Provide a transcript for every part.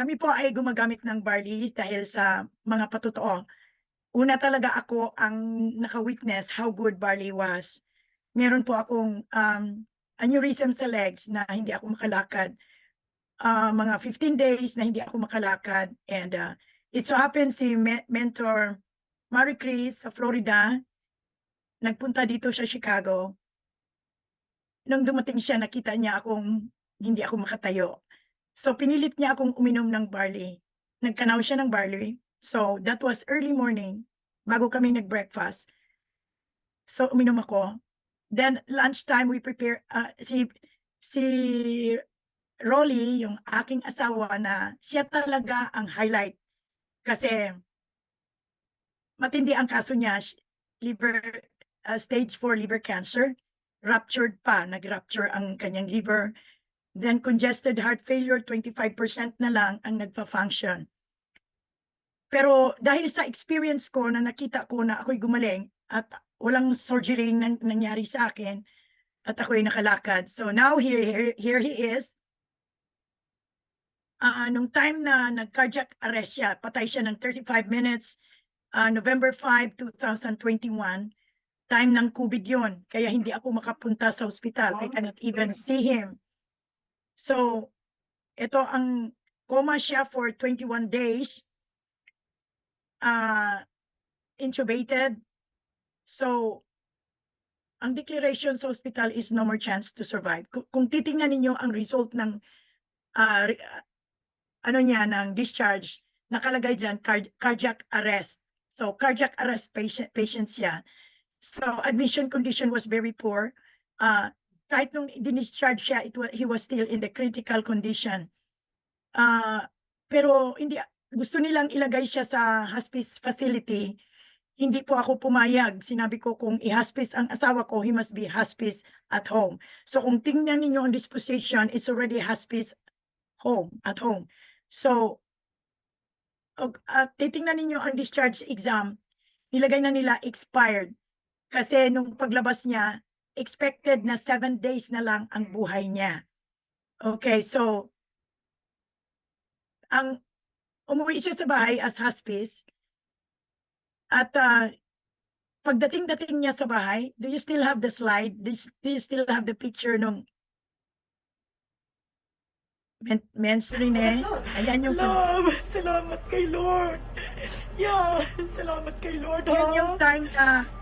Kami po ay gumagamit ng barley dahil sa mga patotoo. Una talaga ako ang naka-witness how good barley was. Meron po akong aneurysm sa legs na hindi ako makalakad. Mga 15 days na hindi ako makalakad. And it so happens si mentor Marie Chris sa Florida, nagpunta dito sa Chicago. Nung dumating siya, nakita niya akong hindi ako makatayo. So pinilit niya akong uminom ng barley. Nagkanaw siya ng barley. So that was early morning, bago kami nag-breakfast. So uminom ako. Then lunchtime we prepare si Rolly, yung aking asawa, na siya talaga ang highlight kasi matindi ang kaso niya, liver stage 4 liver cancer. Ruptured pa, nag-rupture ang kanyang liver. Then congested heart failure, 25% na lang ang nagfa-function. Pero dahil sa experience ko na nakita ko na ako'y gumaling at walang surgery nangyari sa akin at ako'y nakalakad. So now here he is. Nung time na nag-cardiac arrest siya, patay siya ng 35 minutes, November 5, 2021, time ng COVID yun. Kaya hindi ako makapunta sa ospital. I cannot even see him. So, ito ang coma siya for 21 days, intubated. So, ang declaration sa hospital is no more chance to survive. Kung titingnan ninyo ang result ng ng discharge, nakalagay dyan, cardiac arrest. So, cardiac arrest patient siya. So, admission condition was very poor. Kahit nung discharge siya, he was still in the critical condition. Pero hindi, gusto nilang ilagay siya sa hospice facility. Hindi po ako pumayag. Sinabi ko, kung i-hospice ang asawa ko, he must be hospice at home. So kung tingnan ninyo ang disposition, it's already hospice at home. So, titingnan ninyo ang discharge exam, nilagay na nila expired. Kasi nung paglabas niya, expected na 7 days na lang ang buhay niya. Okay, so, umuwi siya sa bahay as hospice. At pagdating niya sa bahay, do you still have the slide? Do you still have the picture nung Mens Rene? Ayan yung Love, salamat kay Lord. Yeah, salamat kay Lord. yan yung time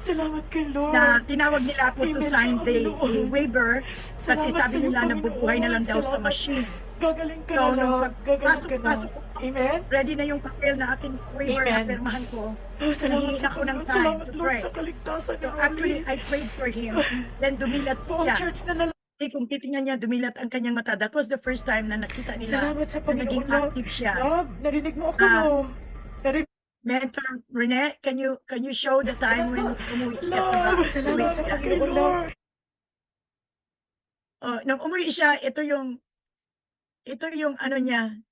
Salamat kay Lord. na tinawag nila ako to Amen, sign the Panginoon. waiver kasi Salamat sabi sa iyo, nila nabubuhay na lang daw sa Panginoon. machine. Gagaling ka So, na, nung love. Gagaling ka na. pasok, Amen. ready na yung papel na aking waiver na Amen. pirmahan ko. Oh, salamat Nahingi sa ako ng Panginoon. time Salamat, to Lord, pray. sa kaligtasan ni So actually, Rolly. I prayed for him. Then dumilat Buong siya. church na Kung titingnan niya, dumilat ang kanyang mata. That was the first time na nakita nila salamat sa na naging Panginoon, love. active siya. Love, narinig mo ako, Ah, no? Narinig Mentor Rene, can you show the time when umuwi siya sa Love, bahay? salamat sa Panginoon, Lord. Nung umuwi siya, ito yung ano niya,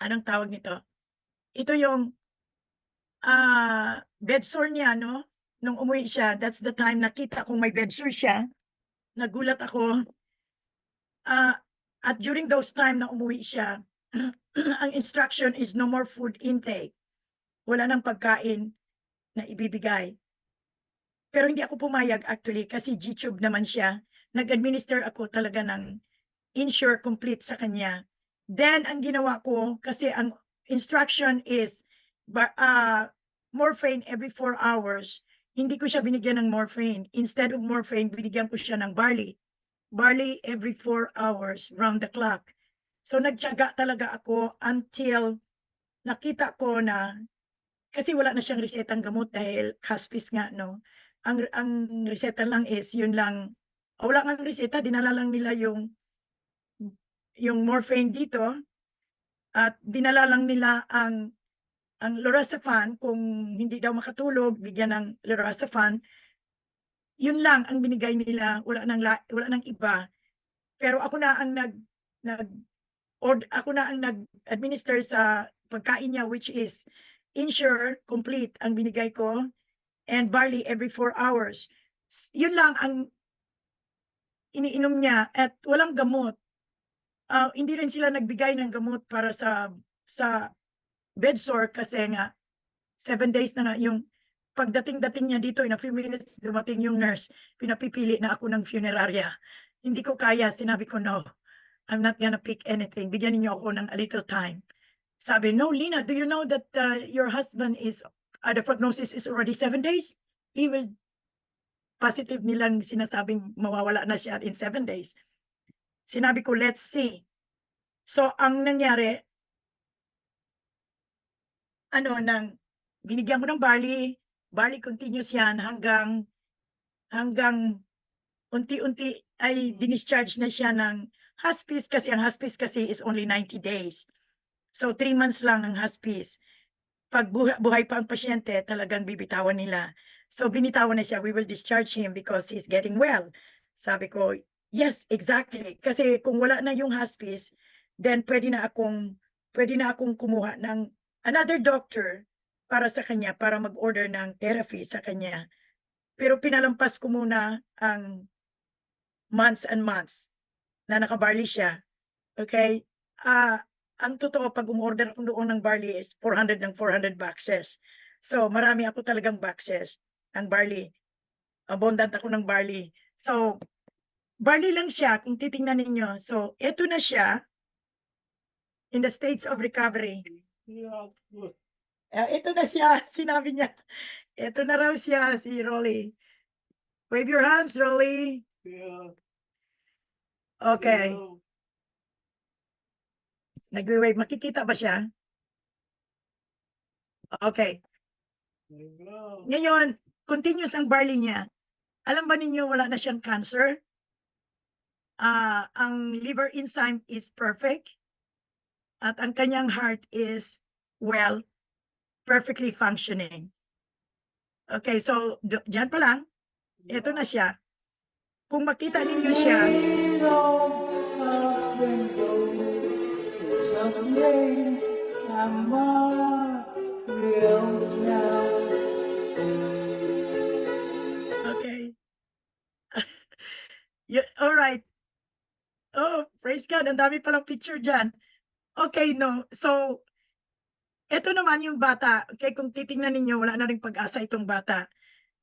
anong tawag nito? Ito yung bed sore niya, no? Nung umuwi siya, that's the time nakita kong may bed sore siya. Nagulat ako. At during those time na umuwi siya, ang instruction is no more food intake. Wala nang pagkain na ibibigay. Pero hindi ako pumayag actually kasi G-tube naman siya. Nag-administer ako talaga ng Ensure Complete sa kanya. Then, ang ginawa ko, kasi ang instruction is morphine every 4 hours. Hindi ko siya binigyan ng morphine. Instead of morphine, binigyan ko siya ng barley. Barley every 4 hours, round the clock. So, nagtiyaga talaga ako until nakita ko na, kasi wala na siyang resetang gamot dahil hospice nga, no? Ang reseta lang is, yun lang, wala nga reseta, dinala lang nila yung morphine dito at dinala lang nila ang lorazepam. Kung hindi daw makatulog, bigyan ng lorazepam. Yun lang ang binigay nila, wala nang iba. Pero ako na ang ako na ang nag-administer sa pagkain niya, which is Ensure Complete ang binigay ko and barley every 4 hours. Yun lang ang iniinom niya at walang gamot. hindi rin sila nagbigay ng gamot para sa bedsore kasi nga 7 days na nga yung pagdating-dating niya dito in a few minutes dumating yung nurse, pinapipili na ako ng funeraria. Hindi ko kaya, sinabi ko, "No, I'm not gonna pick anything, bigyan niyo ako ng a little time." Sabi, "No, Lina, do you know that, your husband is the prognosis is already 7 days? He will positive nilang sinasabing mawawala na siya in 7 days." Sinabi ko, "Let's see." So, ang nangyari binigyan ko ng barley continuous yan hanggang unti-unti ay dinischarge na siya ng hospice kasi ang hospice kasi is only 90 days. So, 3 months lang ang hospice. 'Pag buhay pa ang pasyente talagang bibitawan nila. So, binitawan na siya, "We will discharge him because he's getting well." Sabi ko, "Yes, exactly." Kasi kung wala na yung hospice, then pwede na akong kumuha ng another doctor para sa kanya, para mag-order ng therapy sa kanya. Pero pinalampas ko muna ang months and months na naka-barley siya, okey? Ang totoo 'pag umorder ako doon ng barley is 400 boxes. So, marami ako talagang boxes ng barley, abundant ako ng barley. So, barley lang siya kung titingnan ninyo. So, eto na siya in the stage of recovery. Eto na siya, sinabi niya, eto na raw siya si Rolly. Wave your hands, Rolly. Okay. Nagwe-wave, makikita ba siya? Okay. Ngayon, continuous ang barley niya. Alam ba ninyo wala na siyang cancer? Ang liver enzyme is perfect at ang kanyang heart is, well, perfectly functioning. Okay, so diyan pa lang, eto na siya. Kung makita ninyo siya, okay. Alright. Oh, praise God, ang dami palang picture diyan. Okay, no. So, eto naman yung bata, okey, kung titingnan ninyo wala na ring pag-asa itong bata.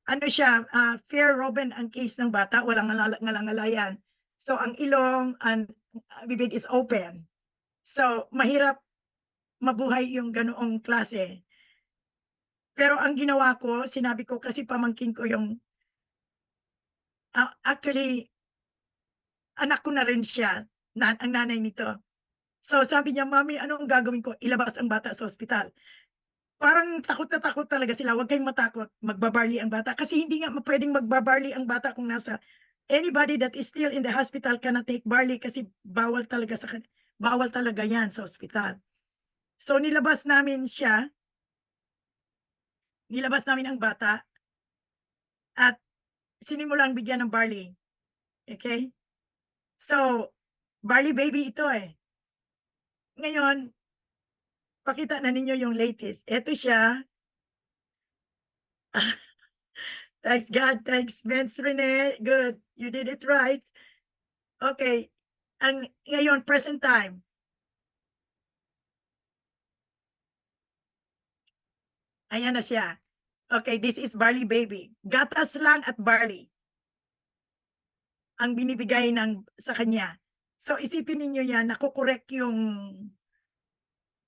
Ano siya, fair Robin ang case ng bata, walang ngalangalayan. So, ang ilong, bibig is open. So, mahirap mabuhay yung ganoong klase. Pero ang ginawa ko, sinabi ko kasi pamangkin ko yung, actually, anak ko na rin siya, ang nanay nito. So, sabi niya, "Mommy, ano ang gagawin ko? Ilabas ang bata sa ospital." Parang takot na takot talaga sila, "Wag kayong matakot, magba-barley ang bata." Kasi hindi nga puwedeng magba-barley ang bata kung nasa anybody that is still in the hospital cannot take barley kasi bawal talaga 'yan sa ospital. So, nilabas namin ang bata at sinimulang bigyan ng barley, okey? So, barley baby ito, eh. Ngayon, pakita na ninyo yung latest. Eto siya. Thanks God, thanks Vince Rene, good, you did it right. Okay, ngayon present time. Ayan na siya. Okay, this is barley baby. Gatas lang at barley ang binibigay sa kanya. So isipin ninyo yan, nako-correct yung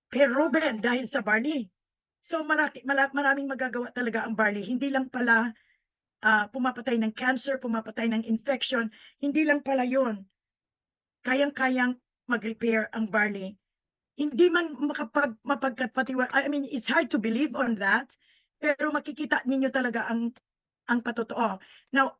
Ruben dahil sa barley. So maraming magagawa talaga ang barley. Hindi lang pala pumapatay ng cancer, pumapatay ng infection, hindi lang pala yun. Kayang-kayang mag-repair ang barley. Hindi man I mean, it's hard to believe on that, pero makikita ninyo talaga ang patotoo. Now,